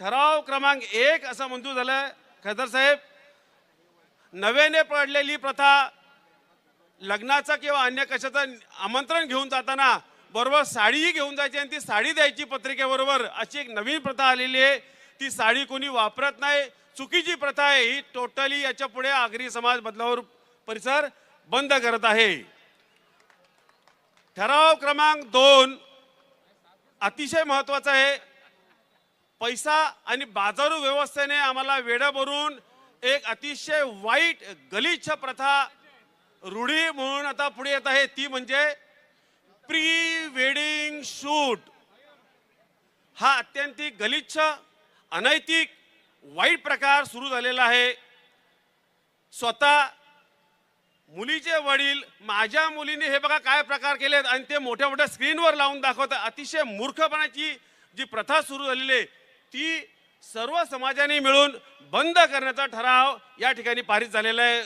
ठराव क्रमांक 1 असं मंजूर झालं. खासदार साहेब, नव्याने पडलेली प्रथा, लग्नाचा किंवा अन्य कशाचं आमंत्रण घेऊन जाताना बरोबर साडीही घेऊन जायची आणि ती साडी द्यायची पत्रिकेबरोबर, अशी एक नवीन प्रथा आलेली आहे. ती साडी कोणी वापरत नाही, चुकीची प्रथा आहे ही. टोटली याच्या पुढे आगरी समाज बदलापूर परिसर बंद करत आहे. ठराव क्रमांक 2 अतिशय महत्त्वाचा आहे. पैसा आणि बाजारू व्यवस्थेने आम्हाला वेडं भरून एक अतिशय वाईट गलिच्छ प्रथा रूढी म्हणून आता पुढे येत आहे, ती म्हणजे प्री वेडिंग शूट. हा अत्यंत गलिच्छ, अनैतिक, वाईट प्रकार सुरू झालेला आहे. स्वतः मुलीचे वडील माझ्या मुलीने हे बघा काय प्रकार केलेत आणि ते मोठ्या मोठ्या स्क्रीनवर लावून दाखवतात. अतिशय मूर्खपणाची जी प्रथा सुरू झालेली आहे ती सर्व समाजाने मिळून बंद करण्याचा ठराव या ठिकाणी पारित झालेला आहे.